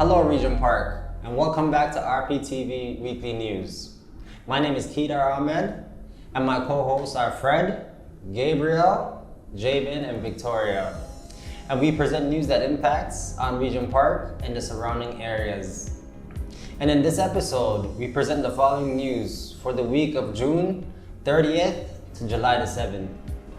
Hello Regent Park, and welcome back to RPTV Weekly News. My name is Kedar Ahmed, and my co-hosts are Fred, Gabriel, Jabin, and Victoria. And we present news that impacts on Regent Park and the surrounding areas. And in this episode, we present the following news for the week of June 30th to July the 7th.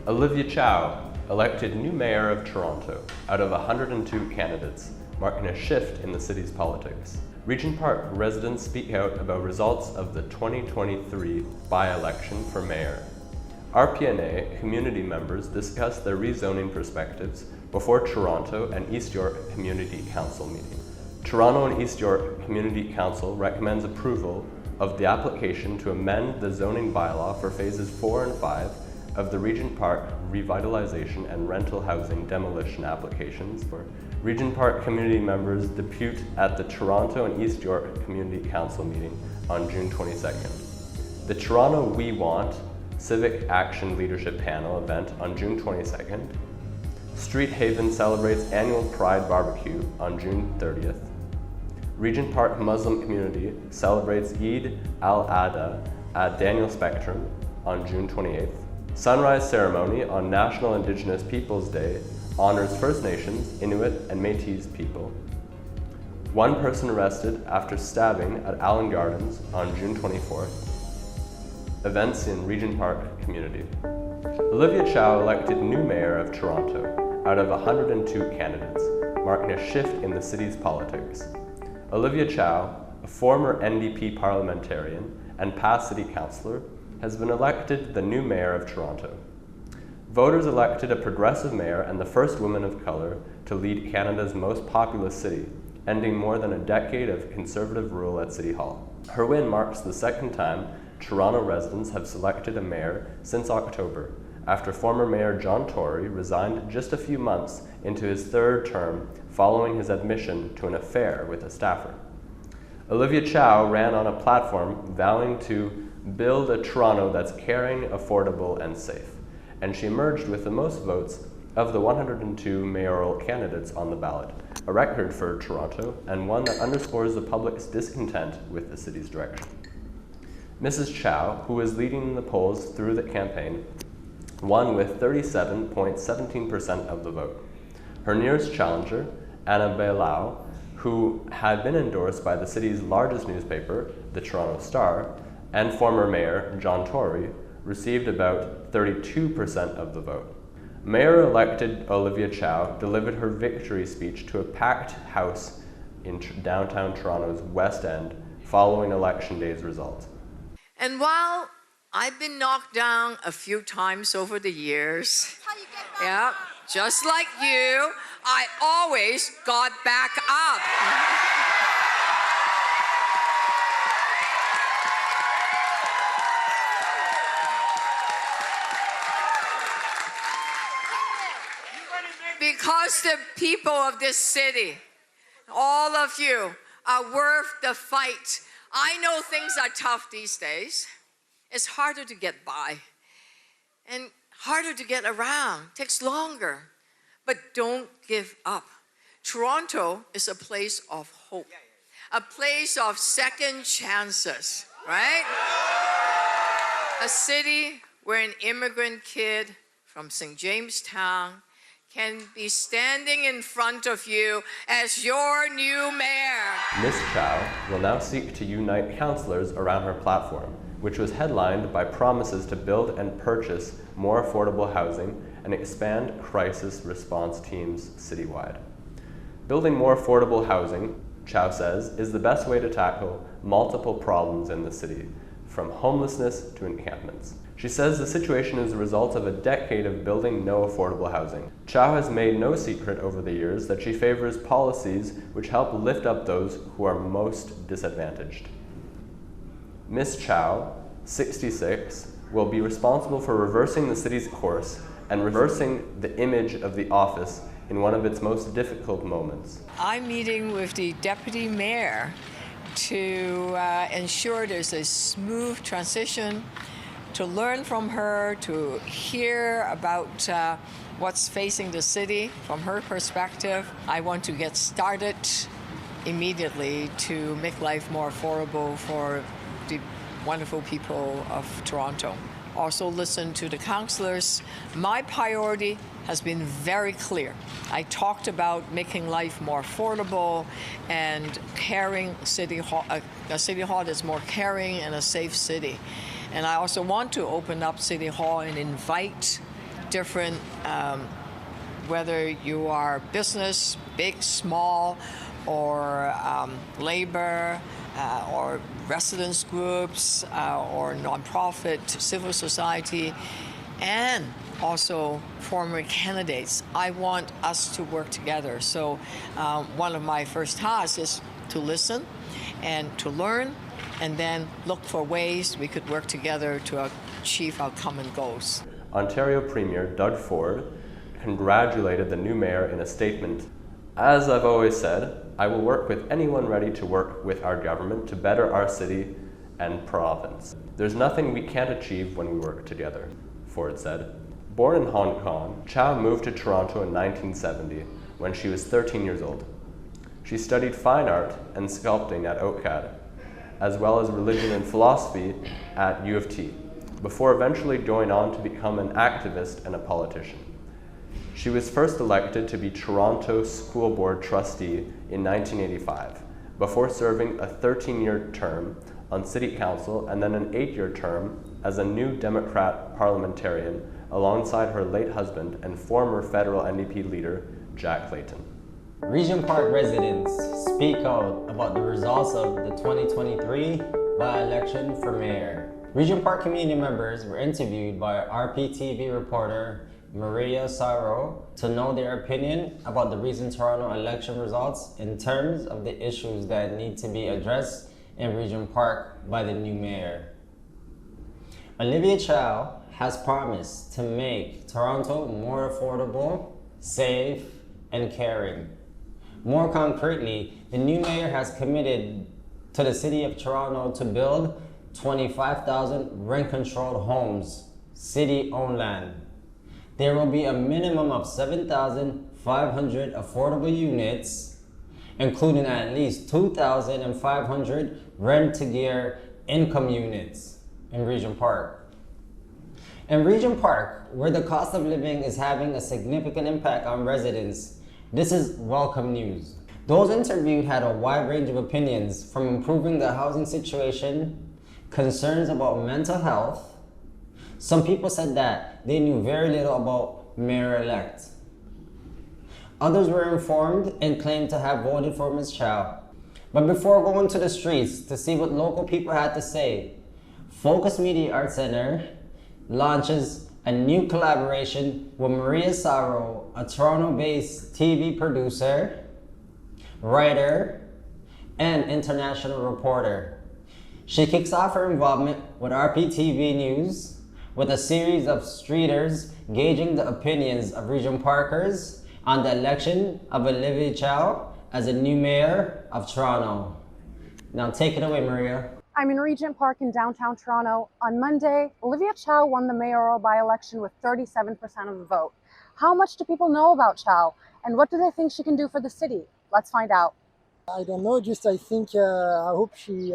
Olivia Chow, elected new mayor of Toronto out of 102 candidates, marking a shift in the city's politics. Regent Park residents speak out about results of the 2023 by-election for mayor. RPNA community members discuss their rezoning perspectives before Toronto and East York Community Council meeting. Toronto and East York Community Council recommends approval of the application to amend the zoning bylaw for phases 4 and 5 of the Regent Park Revitalization and Rental Housing Demolition Applications for Regent Park community members depute at the Toronto and East York Community Council meeting on June 22nd. The Toronto We Want Civic Action Leadership Panel event on June 22nd. Street Haven celebrates annual Pride BBQ on June 30th. Regent Park Muslim community celebrates Eid al-Adha at Daniel Spectrum on June 28th. Sunrise ceremony on National Indigenous Peoples Day honors First Nations, Inuit, and Métis people. One person arrested after stabbing at Allan Gardens on June 24th. Events in Regent Park community. Olivia Chow elected new mayor of Toronto out of 102 candidates, marking a shift in the city's politics. Olivia Chow, a former NDP parliamentarian and past city councillor, has been elected the new mayor of Toronto. Voters elected a progressive mayor and the first woman of colour to lead Canada's most populous city, ending more than a decade of conservative rule at City Hall. Her win marks the second time Toronto residents have selected a mayor since October, after former Mayor John Tory resigned just a few months into his third term following his admission to an affair with a staffer. Olivia Chow ran on a platform vowing to build a Toronto that's caring, affordable, and safe, and she emerged with the most votes of the 102 mayoral candidates on the ballot, a record for Toronto and one that underscores the public's discontent with the city's direction. Mrs. Chow, who was leading the polls through the campaign, won with 37.17% of the vote. Her nearest challenger, Anna Bailau, who had been endorsed by the city's largest newspaper, the Toronto Star, and former mayor John Tory, received about 32% of the vote. Mayor-elected Olivia Chow delivered her victory speech to a packed house in downtown Toronto's West End following Election Day's result. And while I've been knocked down a few times over the years, yeah, just like you, I always got back up. Because the people of this city, all of you, are worth the fight. I know things are tough these days. It's harder to get by and harder to get around. Takes longer. But don't give up. Toronto is a place of hope, a place of second chances, right? A city where an immigrant kid from St. Jamestown can be standing in front of you as your new mayor. Ms. Chow will now seek to unite councillors around her platform, which was headlined by promises to build and purchase more affordable housing and expand crisis response teams citywide. Building more affordable housing, Chow says, is the best way to tackle multiple problems in the city, from homelessness to encampments. She says the situation is a result of a decade of building no affordable housing. Chow has made no secret over the years that she favors policies which help lift up those who are most disadvantaged. Ms. Chow, 66, will be responsible for reversing the city's course and reversing the image of the office in one of its most difficult moments. I'm meeting with the deputy mayor to ensure there's a smooth transition, to learn from her, to hear about what's facing the city from her perspective. I want to get started immediately to make life more affordable for the wonderful people of Toronto. Also listen to the councillors. My priority has been very clear. I talked about making life more affordable and caring City Hall, a City Hall that's more caring and a safe city. And I also want to open up City Hall and invite different, whether you are business, big, small, or labor, or residents groups, or nonprofit, civil society, and also former candidates. I want us to work together. So one of my first tasks is to listen and to learn, and then look for ways we could work together to achieve our common goals. Ontario Premier Doug Ford congratulated the new mayor in a statement. As I've always said, I will work with anyone ready to work with our government to better our city and province. There's nothing we can't achieve when we work together, Ford said. Born in Hong Kong, Chow moved to Toronto in 1970 when she was 13 years old. She studied fine art and sculpting at OCAD, as well as religion and philosophy at U of T, before eventually going on to become an activist and a politician. She was first elected to be Toronto School Board trustee in 1985, before serving a 13-year term on City Council and then an 8-year term as a New Democrat parliamentarian alongside her late husband and former federal NDP leader, Jack Layton. Regent Park residents speak out about the results of the 2023 by-election for mayor. Regent Park community members were interviewed by RPTV reporter Maria Saro to know their opinion about the recent Toronto election results in terms of the issues that need to be addressed in Regent Park by the new mayor. Olivia Chow has promised to make Toronto more affordable, safe, and caring. More concretely, the new mayor has committed to the City of Toronto to build 25,000 rent-controlled homes, city-owned land. There will be a minimum of 7,500 affordable units, including at least 2,500 rent-to-gear income units in Regent Park. In Regent Park, where the cost of living is having a significant impact on residents, this is welcome news. Those interviewed had a wide range of opinions, from improving the housing situation, concerns about mental health. Some people said that they knew very little about Mayor-elect. Others were informed and claimed to have voted for Ms. Chow. But before going to the streets to see what local people had to say, Focus Media Arts Center launches a new collaboration with Maria Saro, a Toronto-based TV producer, writer, and international reporter. She kicks off her involvement with RPTV News with a series of streeters gauging the opinions of Regent Parkers on the election of Olivia Chow as a new mayor of Toronto. Now take it away, Maria. I'm in Regent Park in downtown Toronto. On Monday, Olivia Chow won the mayoral by-election with 37% of the vote. How much do people know about Chow, and what do they think she can do for the city? Let's find out. I don't know, just I think, I hope she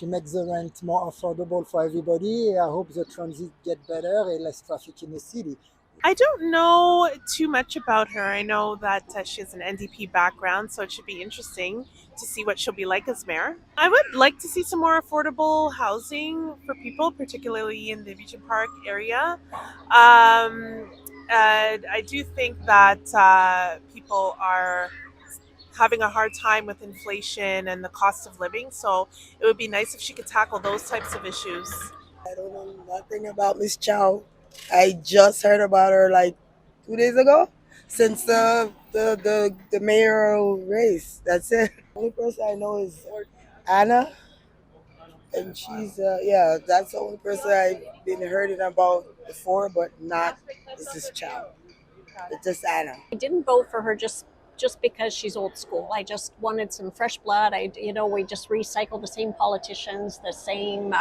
makes the rent more affordable for everybody. I hope the transit get better and less traffic in the city. I don't know too much about her. I know that she has an NDP background, so it should be interesting to see what she'll be like as mayor. I would like to see some more affordable housing for people, particularly in the Regent Park area. And I do think that people are having a hard time with inflation and the cost of living, so it would be nice if she could tackle those types of issues. I don't know nothing about Miss Chow. I just heard about her like 2 days ago, since the mayoral race. That's it. The only person I know is Anna, and she's that's the only person I've been hearing about before, but not Mrs. Chow. It's just Anna. I didn't vote for her just because she's old school. I just wanted some fresh blood. We just recycle the same politicians, the same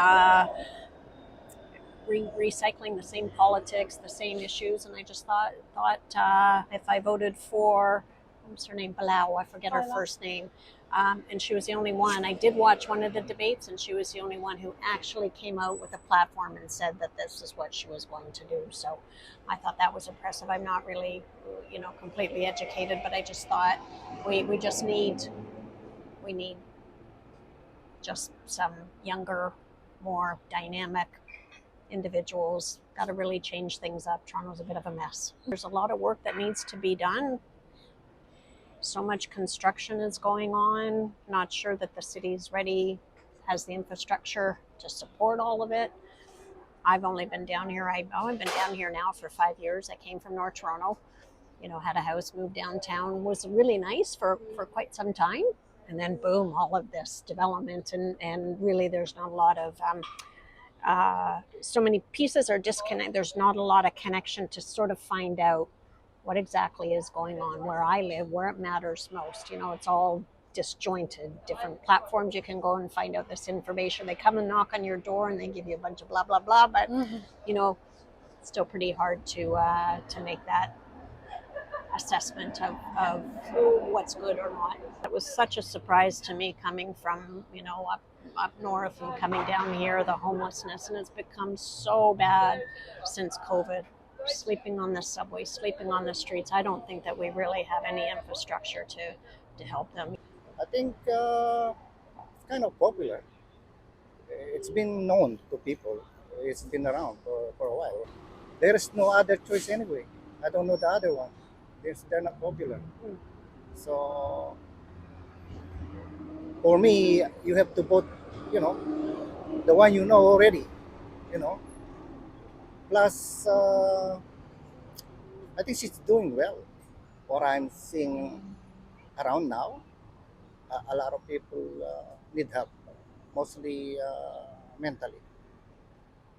recycling the same politics, the same issues, and I just thought if I voted for what's her name, Palau, I forget her first name. And she was the only one. I did watch one of the debates, and she was the only one who actually came out with a platform and said that this is what she was going to do. So I thought that was impressive. I'm not really, completely educated, but I just thought we need just some younger, more dynamic individuals. Got to really change things up. Toronto's a bit of a mess. There's a lot of work that needs to be done. So much construction is going on. Not sure that the city's ready, has the infrastructure to support all of it. I've only been down here. I've only been down here now for 5 years. I came from North Toronto, had a house, moved downtown, was really nice for quite some time. And then boom, all of this development, and really there's not a lot of, so many pieces are disconnected. There's not a lot of connection to sort of find out what exactly is going on where I live, where it matters most. It's all disjointed, different platforms you can go and find out this information. They come and knock on your door and they give you a bunch of blah, blah, blah, but, it's still pretty hard to make that assessment of what's good or not. It was such a surprise to me coming from, up north and coming down here, the homelessness, and it's become so bad since COVID. Sleeping on the subway, sleeping on the streets. I don't think that we really have any infrastructure to help them. I think it's kind of popular. It's been known to people. It's been around for a while. There is no other choice anyway. I don't know the other one. They're not popular. So for me, you have to vote, the one you know already, Plus, I think she's doing well. What I'm seeing around now, a lot of people need help, mostly mentally.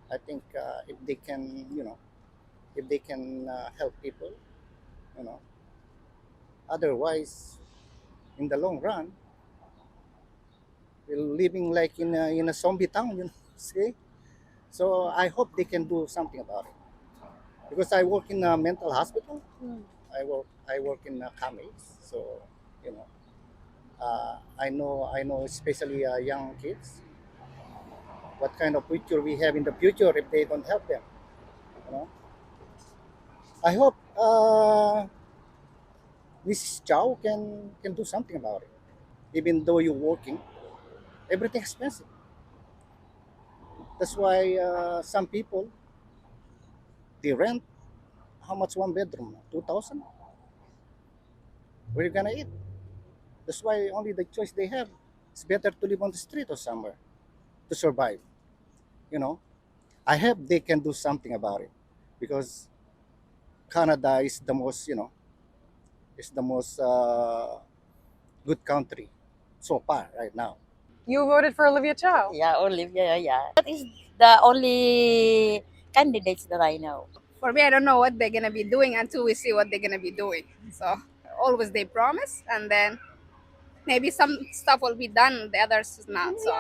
I think if they can, help people, Otherwise, in the long run, we're living like in a zombie town, see? So I hope they can do something about it. Because I work in a mental hospital. I work in Camis, so I know especially young kids what kind of future we have in the future if they don't help them. I hope Mrs. Chow can do something about it. Even though you're working, everything's expensive. That's why some people, they rent, how much one bedroom? 2,000? Where are you gonna eat? That's why only the choice they have is better to live on the street or somewhere to survive. I hope they can do something about it because Canada is the most, is the most good country so far right now. You voted for Olivia Chow. Yeah, Olivia, yeah. That is the only candidates that I know. For me, I don't know what they're going to be doing until we see what they're going to be doing. So always they promise, and then maybe some stuff will be done, the others is not. So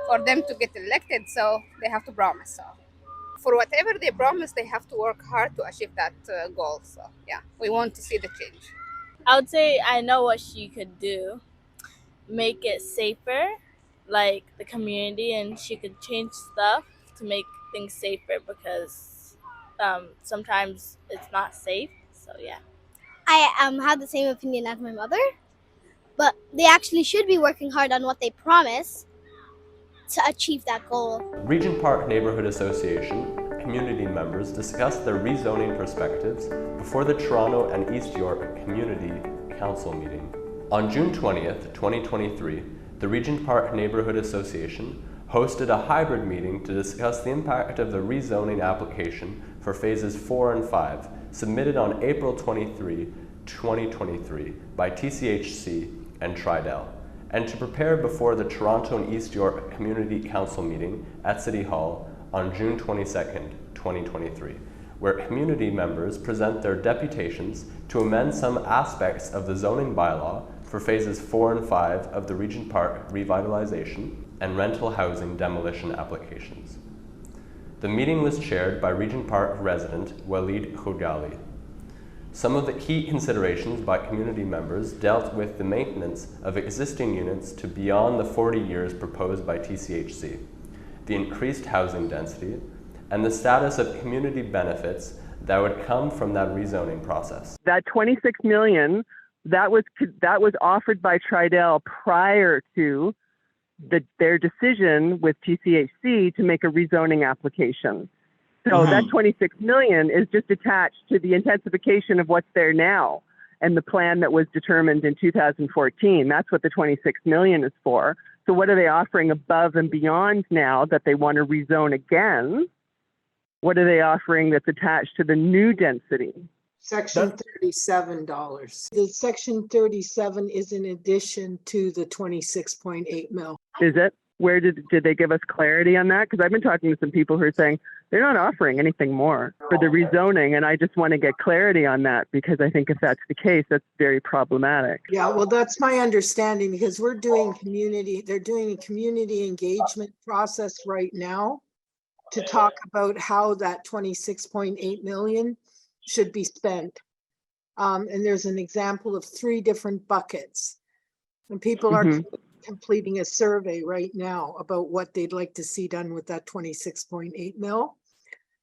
for them to get elected, so they have to promise. So for whatever they promise, they have to work hard to achieve that goal. So yeah, we want to see the change. I would say I know what she could do. Make it safer, like the community, and she could change stuff to make things safer because sometimes it's not safe. So yeah. I have the same opinion as my mother, but they actually should be working hard on what they promise to achieve that goal. Regent Park Neighborhood Association community members discussed their rezoning perspectives before the Toronto and East York Community Council meeting. On June 20th, 2023, the Regent Park Neighborhood Association hosted a hybrid meeting to discuss the impact of the rezoning application for phases 4 and 5 submitted on April 23, 2023 by TCHC and Tridel, and to prepare before the Toronto and East York Community Council meeting at City Hall on June 22nd, 2023, where community members present their deputations to amend some aspects of the zoning bylaw for phases 4 and 5 of the Regent Park revitalization and rental housing demolition applications. The meeting was chaired by Regent Park resident Walid Khougali. Some of the key considerations by community members dealt with the maintenance of existing units to beyond the 40 years proposed by TCHC, the increased housing density, and the status of community benefits that would come from that rezoning process. That $26 million, that was offered by Tridel prior to their decision with TCHC to make a rezoning application. So that $26 million is just attached to the intensification of what's there now and the plan that was determined in 2014. That's what the $26 million is for. So what are they offering above and beyond now that they want to rezone again? What are they offering that's attached to the new density? Section $37. The Section 37 is in addition to the 26.8 mil. Is it? Where did they give us clarity on that? Because I've been talking to some people who are saying they're not offering anything more for the rezoning, and I just want to get clarity on that, because I think if that's the case, that's very problematic. Yeah, well, that's my understanding, because they're doing a community engagement process right now to talk about how that 26.8 million should be spent. And there's an example of 3 different buckets, and people are completing a survey right now about what they'd like to see done with that 26.8 mil.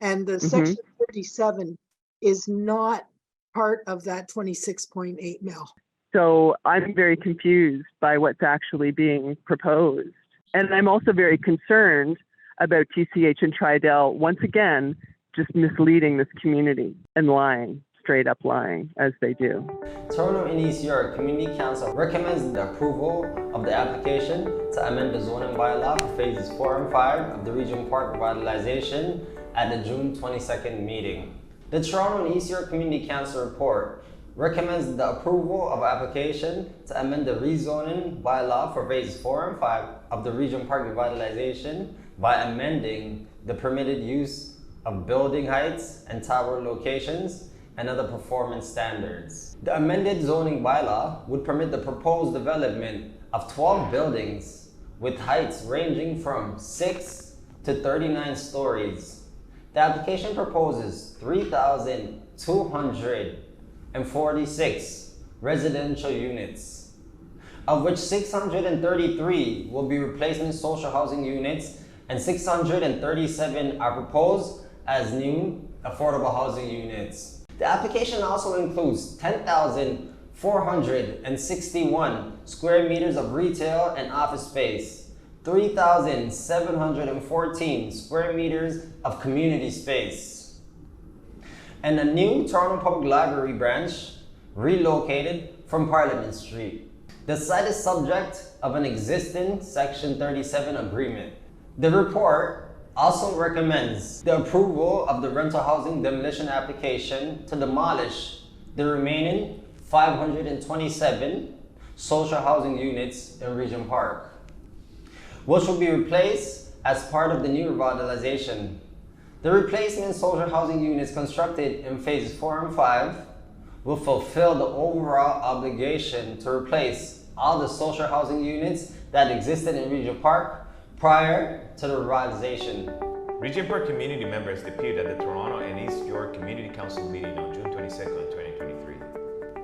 And the Section 37 is not part of that 26.8 mil. So I'm very confused by what's actually being proposed. And I'm also very concerned about TCH and Tridel, once again, just misleading this community and lying. Straight up lying, as they do. Toronto and East York Community Council recommends the approval of the application to amend the zoning bylaw for phases 4 and 5 of the Regent Park revitalization at the June 22nd meeting. The Toronto and East York Community Council report recommends the approval of application to amend the rezoning bylaw for phases 4 and 5 of the Regent Park revitalization by amending the permitted use of building heights and tower locations and other performance standards. The amended zoning bylaw would permit the proposed development of 12 buildings with heights ranging from 6 to 39 stories. The application proposes 3,246 residential units, of which 633 will be replacement social housing units and 637 are proposed as new affordable housing units. The application also includes 10,461 square meters of retail and office space, 3,714 square meters of community space, and a new Toronto Public Library branch relocated from Parliament Street. The site is subject of an existing Section 37 agreement. The report also recommends the approval of the rental housing demolition application to demolish the remaining 527 social housing units in Regent Park, which will be replaced as part of the new revitalization. The replacement social housing units constructed in phases 4 and 5 will fulfill the overall obligation to replace all the social housing units that existed in Regent Park prior to the revitalization. Regent Park community members depute at the Toronto and East York Community Council meeting on June 22nd, 2023.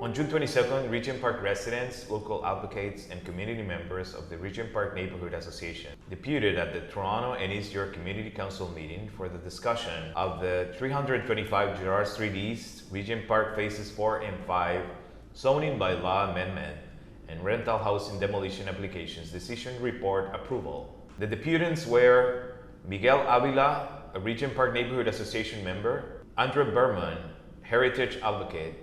On June 22nd, Regent Park residents, local advocates, and community members of the Regent Park Neighborhood Association deputed at the Toronto and East York Community Council meeting for the discussion of the 325 Gerrard Street East, Regent Park Phases 4 and 5 zoning bylaw amendment and rental housing demolition applications decision report approval. The deputants were Miguel Avila, a Regent Park Neighborhood Association member, Andre Berman, Heritage Advocate,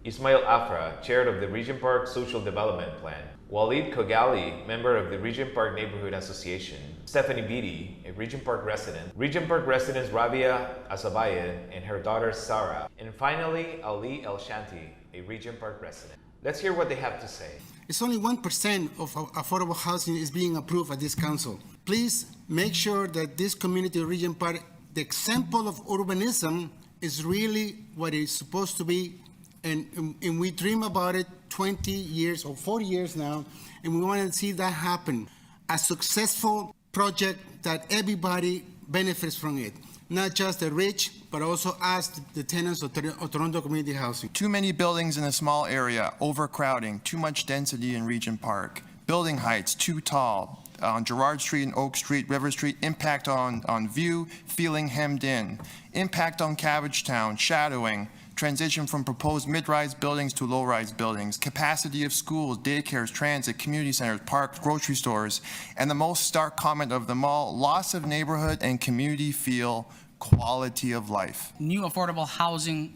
Ismail Afra, Chair of the Regent Park Social Development Plan, Walid Kogali, member of the Regent Park Neighborhood Association, Stephanie Beatty, a Regent Park resident, Regent Park residents Rabia Asabayan and her daughter Sarah, and finally Ali El Shanti, a Regent Park resident. Let's hear what they have to say. It's only 1% of affordable housing is being approved at this council. Please make sure that this community of Regent Park, the example of urbanism, is really what it's supposed to be. And we dream about it 20 years or 40 years now, and we want to see that happen. A successful project that everybody benefits from it. not just the rich, but also us, the tenants of Toronto Community Housing. Too many buildings in a small area, overcrowding, too much density in Regent Park, building heights too tall, on Gerrard Street and Oak Street, River Street, impact on view, feeling hemmed in, impact on Cabbagetown, shadowing, transition from proposed mid-rise buildings to low-rise buildings, capacity of schools, daycares, transit, community centers, parks, grocery stores, and the most stark comment of them all, loss of neighborhood and community feel, quality of life. New affordable housing,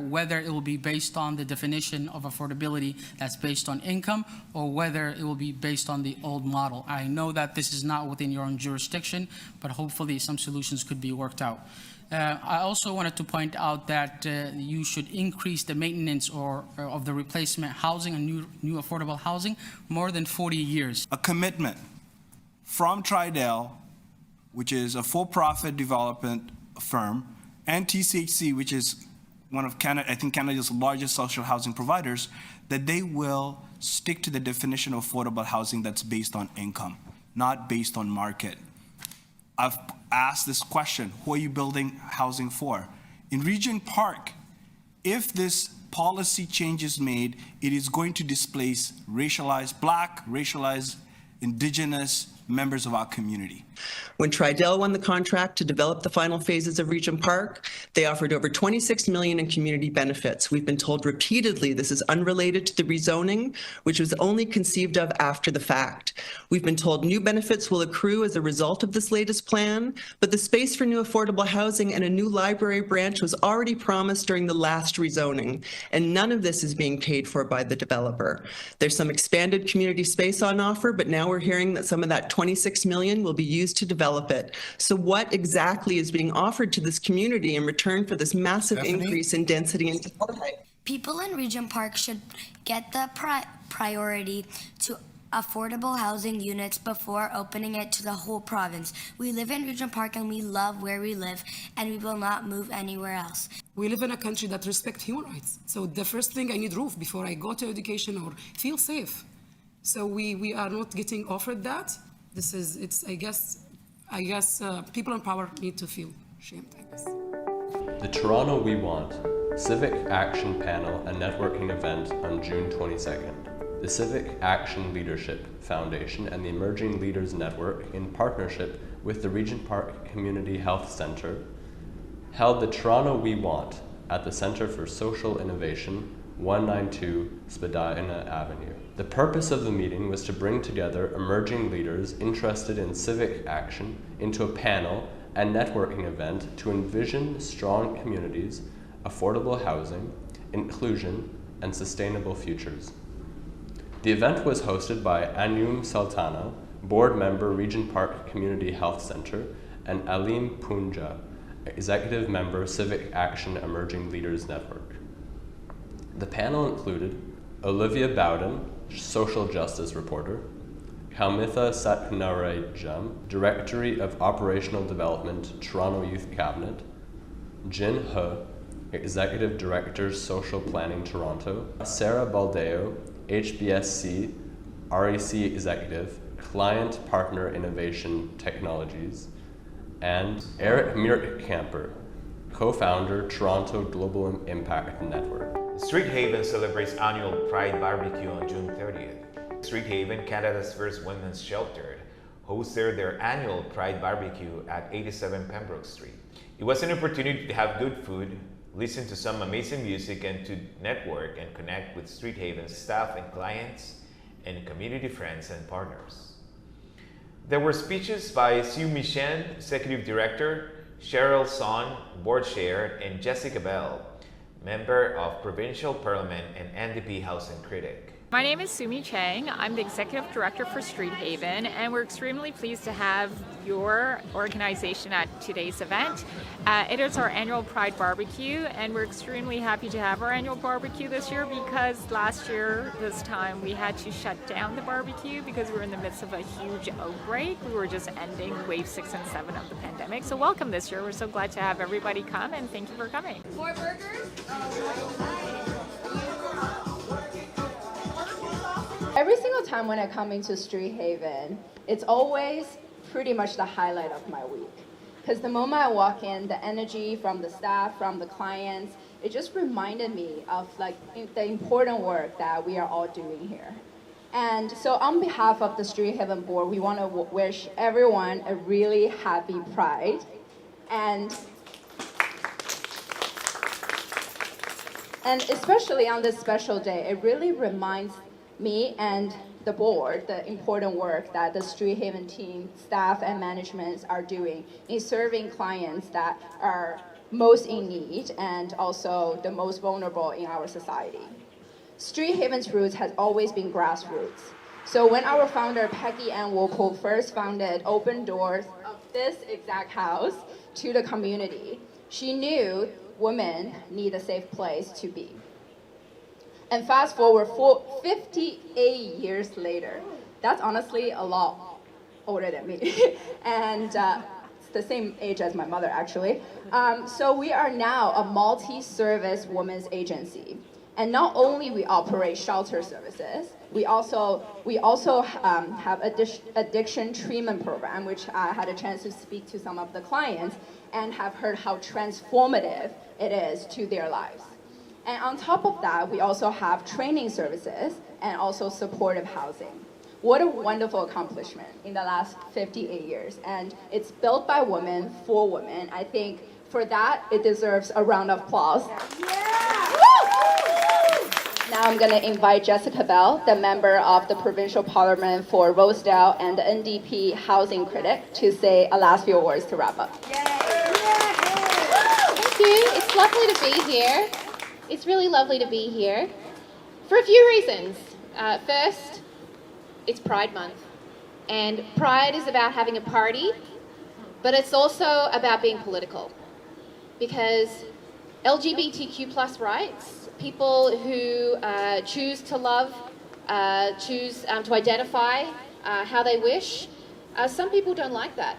whether it will be based on the definition of affordability that's based on income or whether it will be based on the old model. I know that this is not within your own jurisdiction, but hopefully some solutions could be worked out. I also wanted to point out that you should increase the maintenance of the replacement housing and new affordable housing more than 40 years. A commitment from Tridel, which is a for-profit development firm, and TCHC, which is one of Canada's largest social housing providers, that they will stick to the definition of affordable housing that's based on income, not based on market. I've asked this question, who are you building housing for? In Regent Park, if this policy change is made, it is going to displace racialized Black, racialized Indigenous members of our community. When Tridel won the contract to develop the final phases of Regent Park, they offered over $26 million in community benefits. We've been told repeatedly this is unrelated to the rezoning, which was only conceived of after the fact. We've been told new benefits will accrue as a result of this latest plan, but the space for new affordable housing and a new library branch was already promised during the last rezoning, and none of this is being paid for by the developer. There's some expanded community space on offer, but now we're hearing that some of that $26 million will be used to develop it. So what exactly is being offered to this community in return for this massive increase in density and support height? People in Regent Park should get the priority to affordable housing units before opening it to the whole province. We live in Regent Park and we love where we live, and we will not move anywhere else. We live in a country that respects human rights. So the first thing, I need roof before I go to education or feel safe. So we are not getting offered that. This is, it's, I guess people in power need to feel ashamed, I guess. The Toronto We Want Civic Action Panel and Networking Event on June 22nd. The Civic Action Leadership Foundation and the Emerging Leaders Network, in partnership with the Regent Park Community Health Centre, held the Toronto We Want at the Centre for Social Innovation, 192 Spadina Avenue. The purpose of the meeting was to bring together emerging leaders interested in civic action into a panel and networking event to envision strong communities, affordable housing, inclusion, and sustainable futures. The event was hosted by Anum Sultana, board member, Regent Park Community Health Centre, and Alim Punja, executive member, Civic Action Emerging Leaders Network. The panel included Olivia Bowden, social justice reporter, Kalmitha Satkunarajam, Directory of Operational Development, Toronto Youth Cabinet, Jin He, Executive Director, Social Planning, Toronto, Sarah Baldeo, HBSC, REC Executive, Client Partner Innovation Technologies, and Eric Meerkamper, co-founder, Toronto Global Impact Network. Street Haven celebrates annual Pride BBQ on June 30th. Street Haven, Canada's first women's shelter, hosted their annual Pride BBQ at 87 Pembroke Street. It was an opportunity to have good food, listen to some amazing music, and to network and connect with Street Haven's staff and clients and community friends and partners. There were speeches by Sue Michen, Executive Director, Cheryl Son, Board Chair, and Jessica Bell, Member of Provincial Parliament and NDP Housing Critic. My name is Sumi Chang. I'm the Executive Director for Street Haven, and we're extremely pleased to have your organization at today's event. It is our annual Pride Barbecue, and we're extremely happy to have our annual barbecue this year because last year, this time, we had to shut down the barbecue because we were in the midst of a huge outbreak. We were just ending wave 6 and 7 of the pandemic. So welcome this year. We're so glad to have everybody come, and thank you for coming. More burgers? Every single time when I come into Street Haven, it's always pretty much the highlight of my week. Because the moment I walk in, the energy from the staff, from the clients, it just reminded me of like the important work that we are all doing here. And so on behalf of the Street Haven Board, we want to wish everyone a really happy Pride. And especially on this special day, it really reminds me and the board the important work that the Street Haven team, staff, and management are doing in serving clients that are most in need and also the most vulnerable in our society. Street Haven's roots has always been grassroots. So when our founder, Peggy Ann Woolpool, first founded Open Doors of this exact house to the community, she knew women need a safe place to be. And fast forward 58 years later, that's honestly a lot older than me. And it's the same age as my mother, actually. So we are now a multi-service women's agency. And not only we operate shelter services, we also have addiction treatment program, which I had a chance to speak to some of the clients and have heard how transformative it is to their lives. And on top of that, we also have training services and also supportive housing. What a wonderful accomplishment in the last 58 years. And it's built by women for women. I think for that, it deserves a round of applause. Yeah. Now I'm going to invite Jessica Bell, the member of the Provincial Parliament for Rosedale and the NDP Housing Critic, to say a last few words to wrap up. Thank you. It's lovely to be here. It's really lovely to be here for a few reasons. First, it's Pride Month. And Pride is about having a party, but it's also about being political. Because LGBTQ+ rights, people who choose to love, choose to identify how they wish, some people don't like that.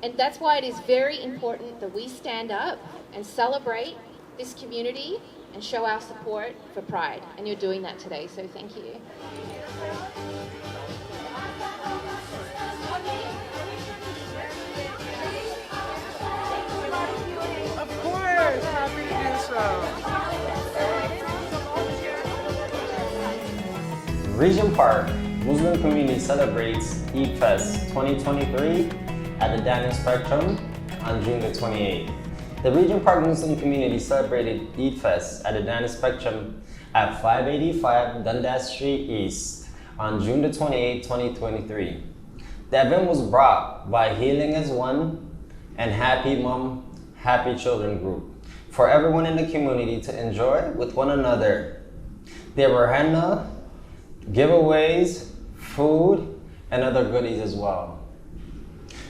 And that's why it is very important that we stand up and celebrate this community and show our support for Pride. And you're doing that today, so thank you. Of course, happy to do so. Regent Park Muslim community celebrates Eid Fest 2023 at the Daniel Spectrum on June the 28th. The Regent Park Muslim community celebrated Eid Fest at the Daniel Spectrum at 585 Dundas Street East on June the 28th, 2023. The event was brought by Healing as One and Happy Mom, Happy Children group for everyone in the community to enjoy with one another. There were henna, giveaways, food, and other goodies as well.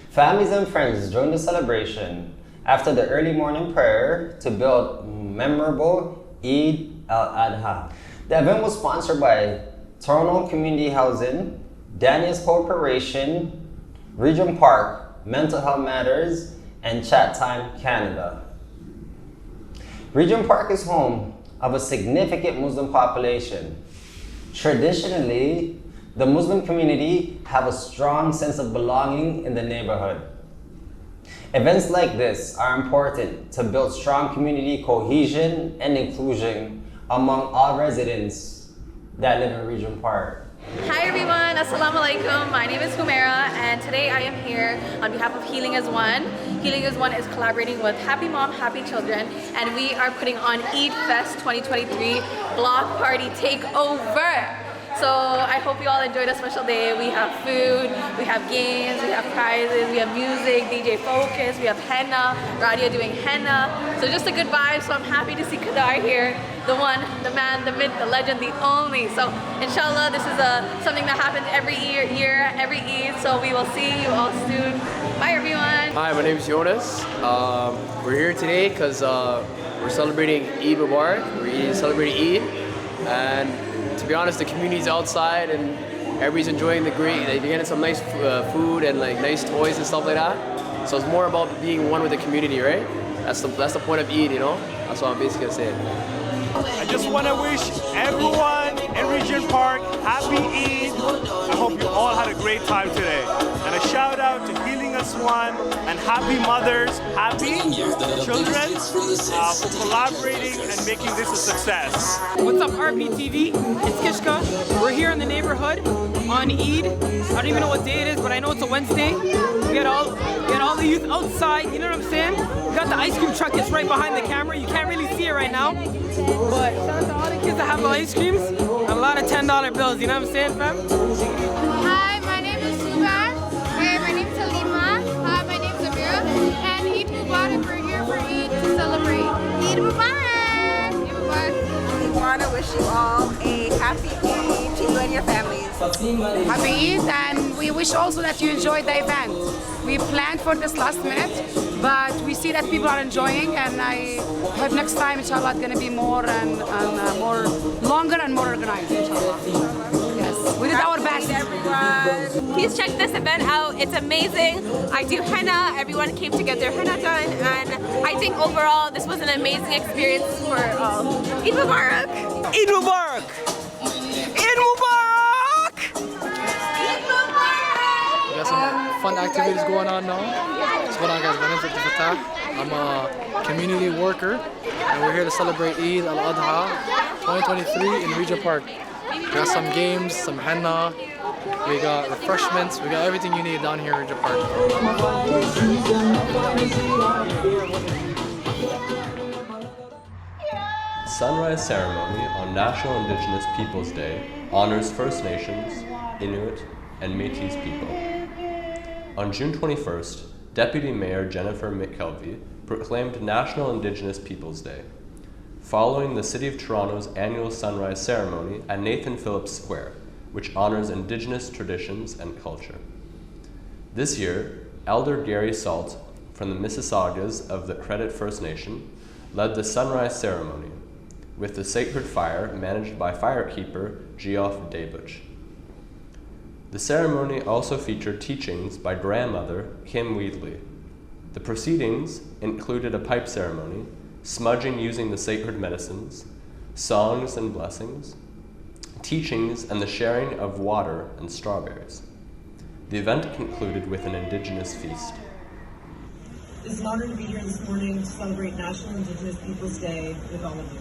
Families and friends joined the celebration after the early morning prayer to build memorable Eid al-Adha. The event was sponsored by Toronto Community Housing, Daniels Corporation, Regent Park, Mental Health Matters, and Chat Time Canada. Regent Park is home of a significant Muslim population. Traditionally, the Muslim community have a strong sense of belonging in the neighborhood. Events like this are important to build strong community cohesion and inclusion among all residents that live in Regent Park. Hi everyone, Assalamu alaikum. My name is Humaira and today I am here on behalf of Healing as One. Healing as One is collaborating with Happy Mom, Happy Children, and we are putting on Eid Fest 2023 Block Party Takeover. So I hope you all enjoyed a special day. We have food, we have games, we have prizes, we have music, DJ Focus, we have henna, Radia doing henna. So just a good vibe, so I'm happy to see Kedar here. The one, the man, the myth, the legend, the only. So inshallah, this is something that happens every year, every Eid. So we will see you all soon. Bye everyone. Hi, my name is Jonas. We're here today because we're celebrating Eid Mubarak. We're celebrating Eid. And to be honest, the community's outside and everybody's enjoying the great, they're getting some nice food and like nice toys and stuff like that. So it's more about being one with the community, right? That's the point of Eid, you know? That's what I'm basically gonna say. I just want to wish everyone in Regent Park happy Eid. I hope you all had a great time today. And a shout out to Healing +1, and happy mothers, happy children for collaborating and making this a success. What's up, RPTV? It's Kishka. We're here in the neighborhood on Eid. I don't even know what day it is, but I know it's a Wednesday. We got all the youth outside, you know what I'm saying? We got the ice cream truck is right behind the camera. You can't really see it right now. But shout out to all the kids that have the ice creams. And a lot of $10 bills, you know what I'm saying, fam? Hi, my name is Suba. Hey, my name is Halima. Hi, my name is Amira. And Eid Mubarak, we're here for Eid to celebrate. Eid Mubarak! Eid Mubarak. We want to wish you all a happy Eid to you and your families. Happy Eid, and we wish also that you enjoyed the event. We planned for this last minute, but we see that people are enjoying, and I hope next time, inshallah, it's going to be more and more longer and more organized, inshallah. Yes, we did our best. Everyone, please check this event out. It's amazing. I do henna. Everyone came to get their henna done, and I think overall this was an amazing experience for all. Eid Mubarak! Eid Mubarak! Eid Mubarak! Eid Mubarak! We got some fun activities going on now. What's going on, guys? My name is Fatah. I'm a community worker, and we're here to celebrate Eid al-Adha 2023 in Regent Park. We got some games, some henna, we got refreshments, we got everything you need down here in Regent Park. Sunrise ceremony on National Indigenous Peoples Day honors First Nations, Inuit, and Métis people. On June 21st, Deputy Mayor Jennifer McKelvey proclaimed National Indigenous Peoples Day, following the City of Toronto's annual sunrise ceremony at Nathan Phillips Square, which honors Indigenous traditions and culture. This year, Elder Gary Salt from the Mississaugas of the Credit First Nation led the sunrise ceremony, with the sacred fire managed by firekeeper Geoff Daybuch. The ceremony also featured teachings by grandmother Kim Weedley. The proceedings included a pipe ceremony, smudging using the sacred medicines, songs and blessings, teachings, and the sharing of water and strawberries. The event concluded with an Indigenous feast. It's an honor to be here this morning to celebrate National Indigenous Peoples Day with all of you.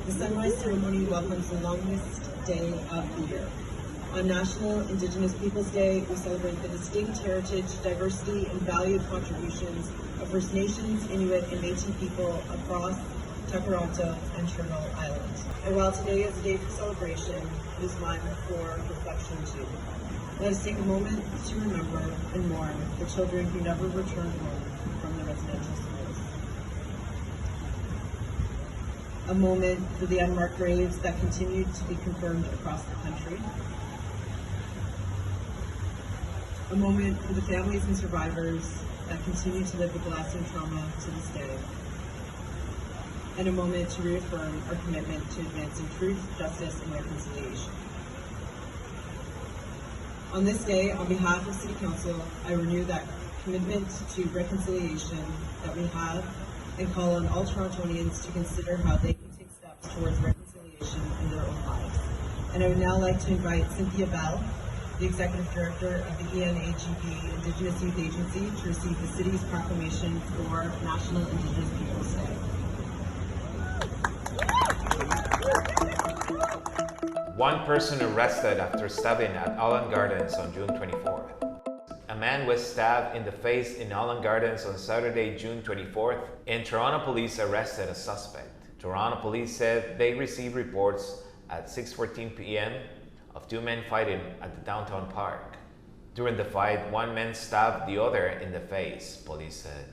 The sunrise ceremony welcomes the longest day of the year. On National Indigenous Peoples Day, we celebrate the distinct heritage, diversity, and valued contributions of First Nations, Inuit, and Métis people across Takaranto and Chernobyl Island. And while today is a day for celebration, it is one for reflection too. Let us take a moment to remember and mourn the children who never returned home from the residential schools. A moment for the unmarked graves that continue to be confirmed across the country. A moment for the families and survivors that continue to live with lasting trauma to this day. And a moment to reaffirm our commitment to advancing truth, justice, and reconciliation. On this day, on behalf of City Council, I renew that commitment to reconciliation that we have and call on all Torontonians to consider how they can take steps towards reconciliation in their own lives. And I would now like to invite Cynthia Bell, the Executive Director of the ENAGP Indigenous Youth Agency, to receive the City's proclamation for National Indigenous Peoples Day. One person arrested after stabbing at Allan Gardens on June 24th. A man was stabbed in the face in Allan Gardens on Saturday, June 24th, and Toronto police arrested a suspect. Toronto police said they received reports at 6:14 p.m. of two men fighting at the downtown park. During the fight, one man stabbed the other in the face, police said.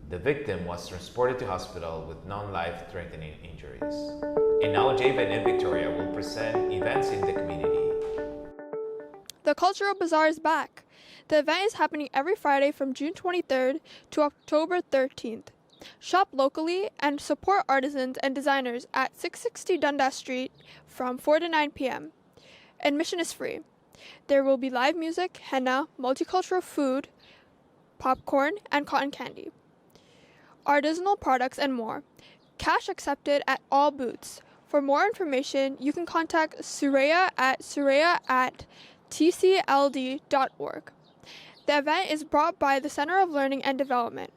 The victim was transported to hospital with non-life-threatening injuries. And now Jabin and Victoria will present events in the community. The Cultural Bazaar is back. The event is happening every Friday from June 23rd to October 13th. Shop locally and support artisans and designers at 660 Dundas Street from 4 to 9 p.m. Admission is free. There will be live music, henna, multicultural food, popcorn, and cotton candy, artisanal products, and more. Cash accepted at all booths. For more information, you can contact Suraya at tcld.org. The event is brought by the Centre of Learning and Development,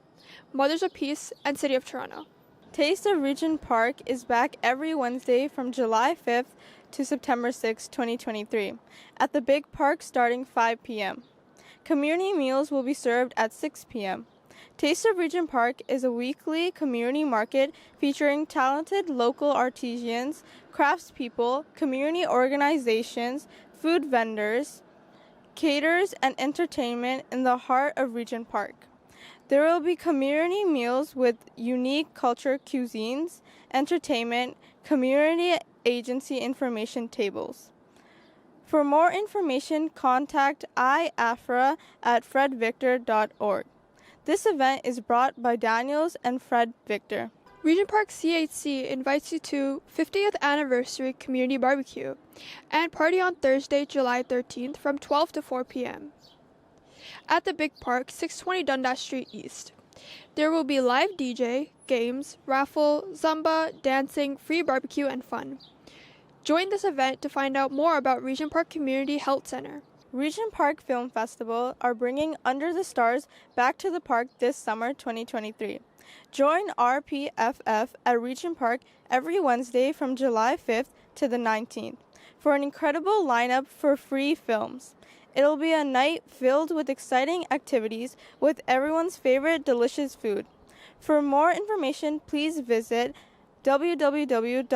Mothers of Peace, and City of Toronto. Taste of Regent Park is back every Wednesday from July 5th to September 6, 2023, at the Big Park starting 5 p.m. Community meals will be served at 6 p.m. Taste of Regent Park is a weekly community market featuring talented local artisans, craftspeople, community organizations, food vendors, caterers, and entertainment in the heart of Regent Park. There will be community meals with unique culture cuisines, entertainment, community agency information tables. For more information, contact iafra@fredvictor.org. This event is brought by Daniels and Fred Victor. Regent Park CHC invites you to 50th Anniversary Community Barbecue and party on Thursday, July 13th from 12 to 4 p.m. at the Big Park, 620 Dundas Street East. There will be live DJ, games, raffle, Zumba, dancing, free barbecue, and fun. Join this event to find out more about Regent Park Community Health Center. Regent Park Film Festival are bringing Under the Stars back to the park this summer 2023. Join RPFF at Regent Park every Wednesday from July 5th to the 19th for an incredible lineup for free films. It'll be a night filled with exciting activities with everyone's favorite delicious food. For more information, please visit www.rpff.ca.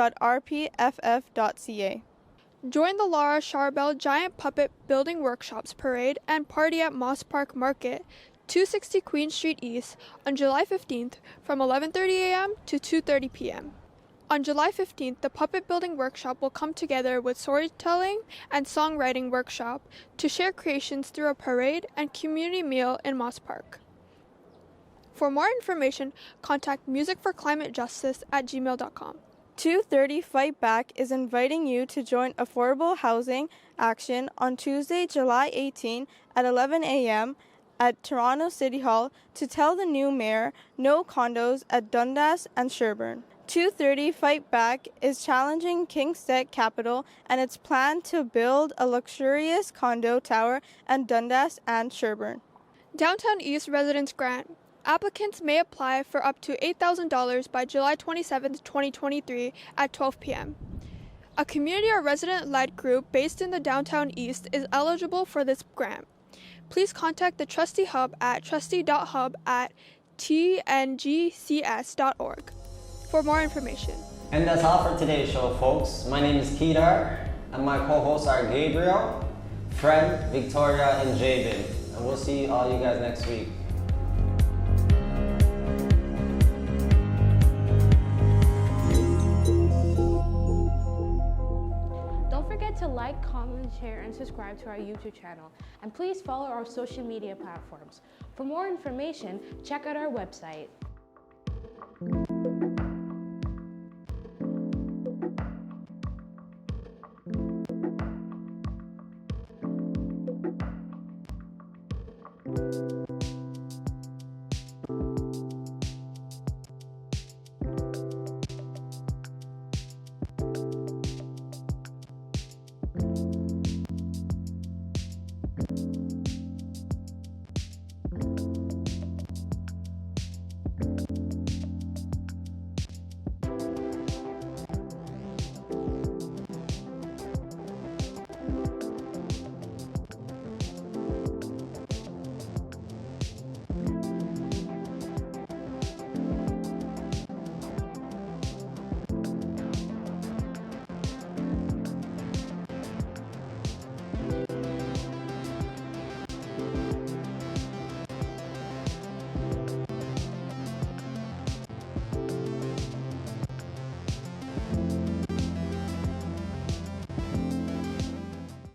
Join the Laura Charbel Giant Puppet Building Workshops Parade and party at Moss Park Market, 260 Queen Street East, on July 15th from 11:30 a.m. to 2:30 p.m. On July 15th, the Puppet Building Workshop will come together with storytelling and songwriting workshop to share creations through a parade and community meal in Moss Park. For more information, contact musicforclimatejustice@gmail.com. 230 Fight Back is inviting you to join Affordable Housing Action on Tuesday, July 18 at 11 a.m. at Toronto City Hall to tell the new mayor no condos at Dundas and Sherbourne. 230 Fight Back is challenging Kingstead Capital and its plan to build a luxurious condo tower at Dundas and Sherbourne. Downtown East Residence Grant. Applicants may apply for up to $8,000 by July 27, 2023 at 12 p.m. A community or resident-led group based in the Downtown East is eligible for this grant. Please contact the Trustee Hub at trustee.hub@tngcs.org for more information. And that's all for today's show, folks. My name is Kedar, and my co-hosts are Gabriel, Fred, Victoria, and Jabin. And we'll see all you guys next week. To like, comment, share, and subscribe to our YouTube channel. And please follow our social media platforms. For more information, check out our website.